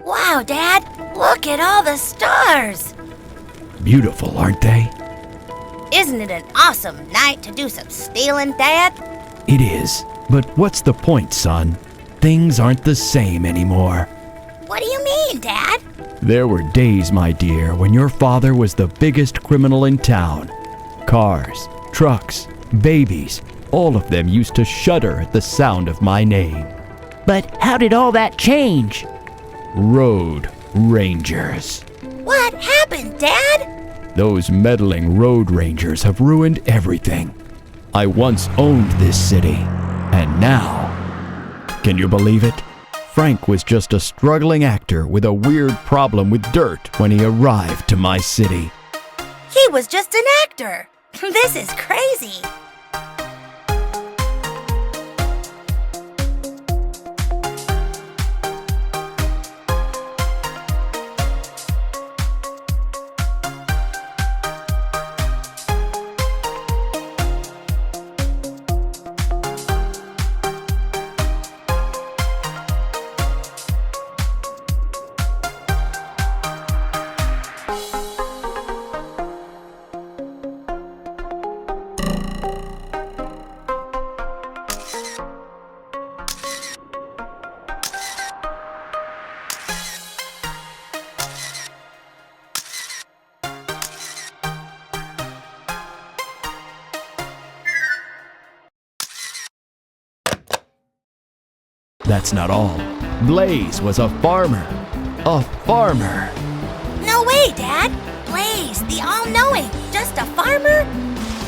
Wow, Dad, look at all the stars! Beautiful, aren't they? Isn't it an awesome night to do some stealing, Dad? It is. But what's the point, son? Things aren't the same anymore. What do you mean, Dad? There were days, my dear, when your father was the biggest criminal in town. Cars, trucks, babies, all of them used to shudder at the sound of my name. But how did all that change? Road Rangers. What happened, Dad? Those meddling road rangers have ruined everything. I once owned this city, and now, can you believe it? Frank was just a struggling actor with a weird problem with dirt when he arrived to my city. He was just an actor. This is crazy. That's not all. Blaze was a farmer. A farmer. No way, Dad. Blaze, the all-knowing, just a farmer?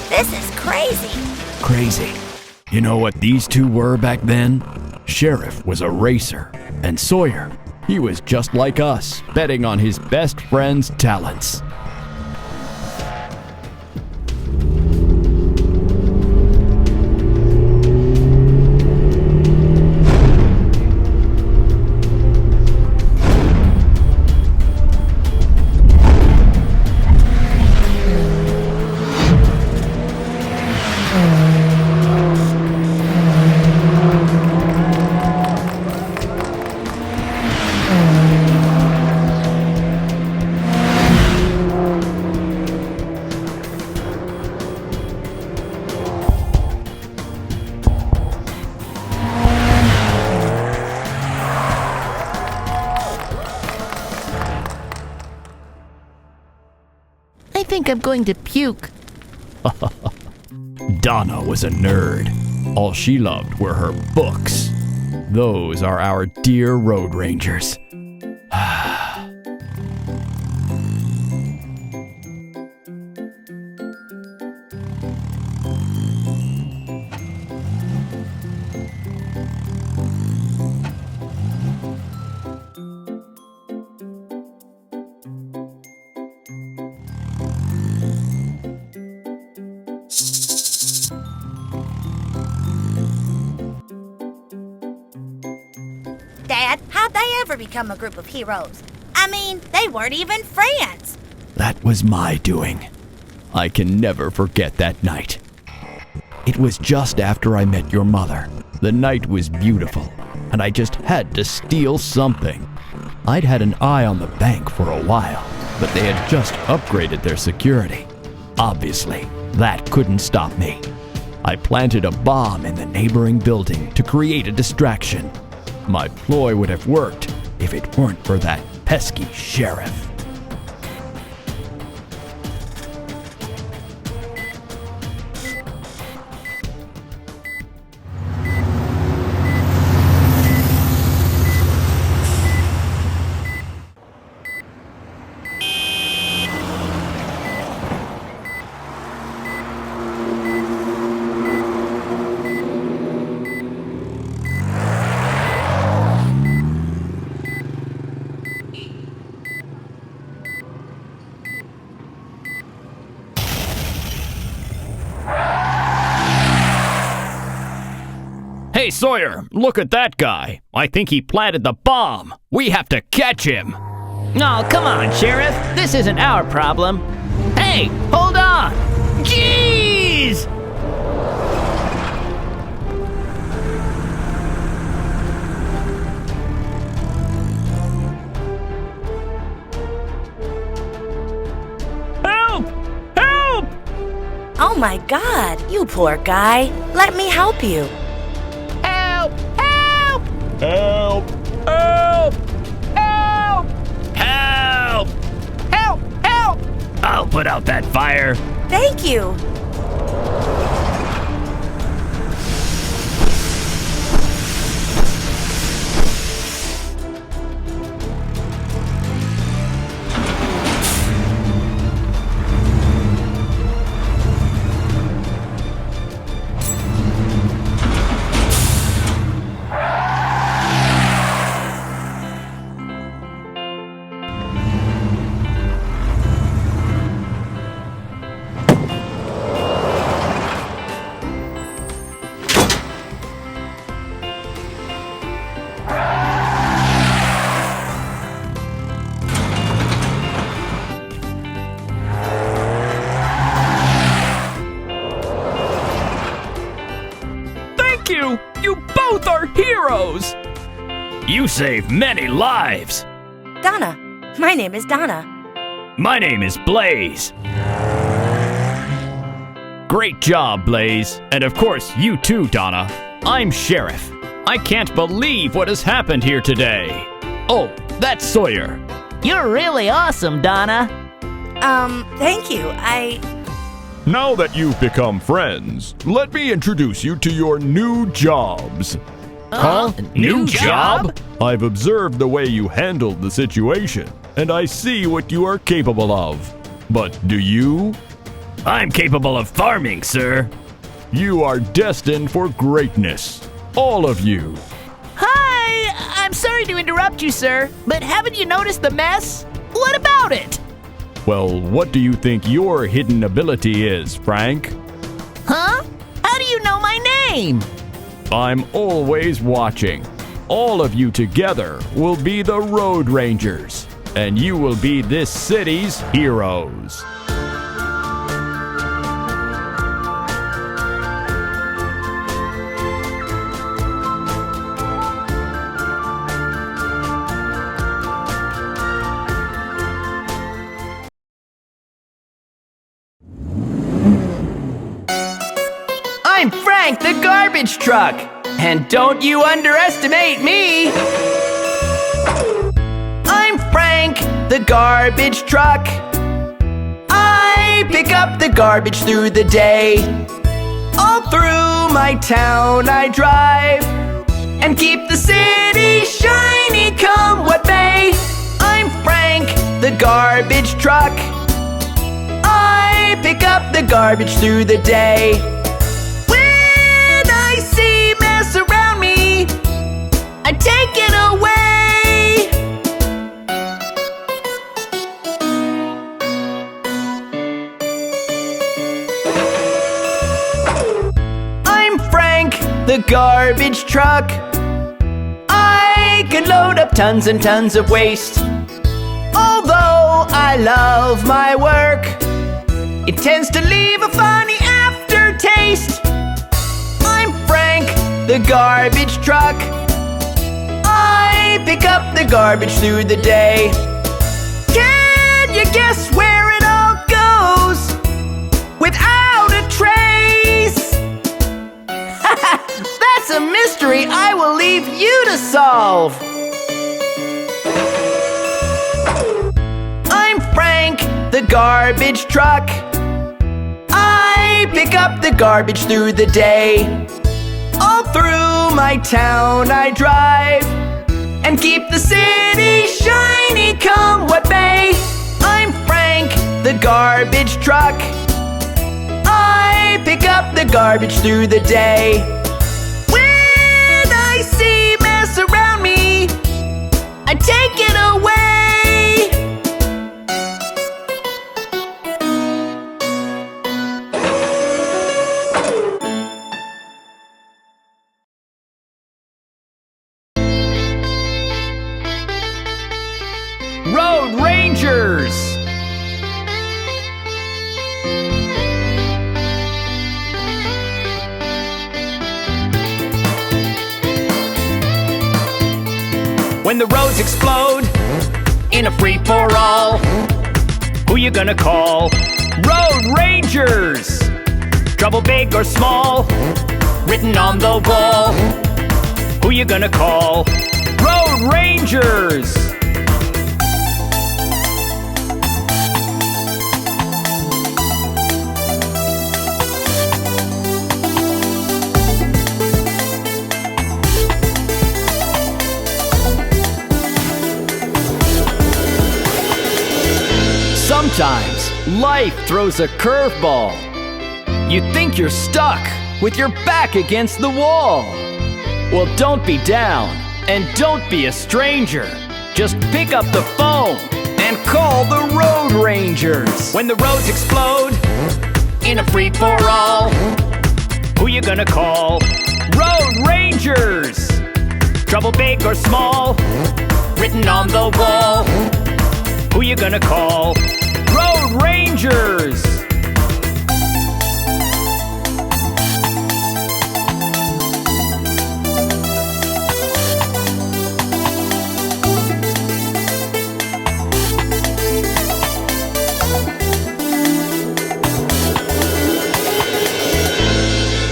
This is crazy. Crazy. You know what these two were back then? Sheriff was a racer, and Sawyer, he was just like us, betting on his best friend's talents. I think I'm going to puke. Donna was a nerd. All she loved were her books. Those are our dear road rangers. Dad, how'd they ever become a group of heroes? I mean, they weren't even friends. That was my doing. I can never forget that night. It was just after I met your mother. The night was beautiful, and I just had to steal something. I'd had an eye on the bank for a while, but they had just upgraded their security. Obviously, that couldn't stop me. I planted a bomb in the neighboring building to create a distraction. My ploy would have worked if it weren't for that pesky sheriff. Hey, Sawyer, look at that guy. I think he planted the bomb. We have to catch him. Oh, come on, Sheriff. This isn't our problem. Hey, hold on. Jeez! Oh my God, you poor guy. Let me help you. Help! Help! Help! Help! Help! Help! Help! Help! I'll put out that fire. Thank you. Thank you! You both are heroes! You saved many lives. Donna. My name is Donna. My name is Blaze. Great job, Blaze. And of course, you too, Donna. I'm Sheriff. I can't believe what has happened here today. Oh, that's Sawyer. You're really awesome, Donna. Thank you. Now that you've become friends, let me introduce you to your new jobs. New job? I've observed the way you handled the situation, and I see what you are capable of. But do you? I'm capable of farming, sir. You are destined for greatness. All of you. Hi! I'm sorry to interrupt you, sir, but haven't you noticed the mess? What about it? Well, what do you think your hidden ability is, Frank? Huh? How do you know my name? I'm always watching. All of you together will be the Road Rangers, and you will be this city's heroes. I'm Frank the garbage truck, and don't you underestimate me! I'm Frank the garbage truck. I pick up the garbage through the day. All through my town I drive and keep the city shiny come what may. I'm Frank the garbage truck. I pick up the garbage through the day. When I see mess around me, I take it away. I'm Frank the garbage truck. I can load up tons and tons of waste. Although I love my work, it tends to leave a funny aftertaste. I'm Frank the garbage truck. I pick up the garbage through the day. Can you guess where it all goes without a trace? That's a mystery I will leave you to solve. I'm Frank the garbage truck. I pick up the garbage through the day. All through my town I drive and keep the city shiny come what may. I'm Frank the garbage truck. I pick up the garbage through the day. When I see mess around me, I take it away. Road Rangers! When the roads explode in a free-for-all, who you gonna call? Road Rangers! Trouble big or small, written on the wall. Who you gonna call? Road Rangers! Sometimes life throws a curveball. You think you're stuck with your back against the wall. Well, don't be down and don't be a stranger. Just pick up the phone and call the Road Rangers. When the roads explode in a free-for-all, who you gonna call? Road Rangers! Trouble big or small, written on the wall. Who you gonna call? Road Rangers!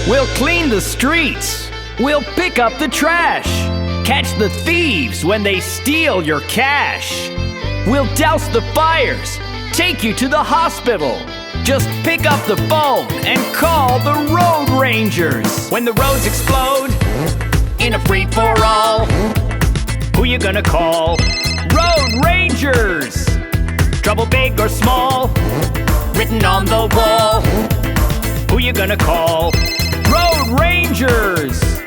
We'll clean the streets. We'll pick up the trash. Catch the thieves when they steal your cash. We'll douse the fires, take you to the hospital. Just pick up the phone and call the Road Rangers. When the roads explode in a free-for-all, who you gonna call? Road Rangers! Trouble big or small, written on the wall. Who you gonna call? Road Rangers!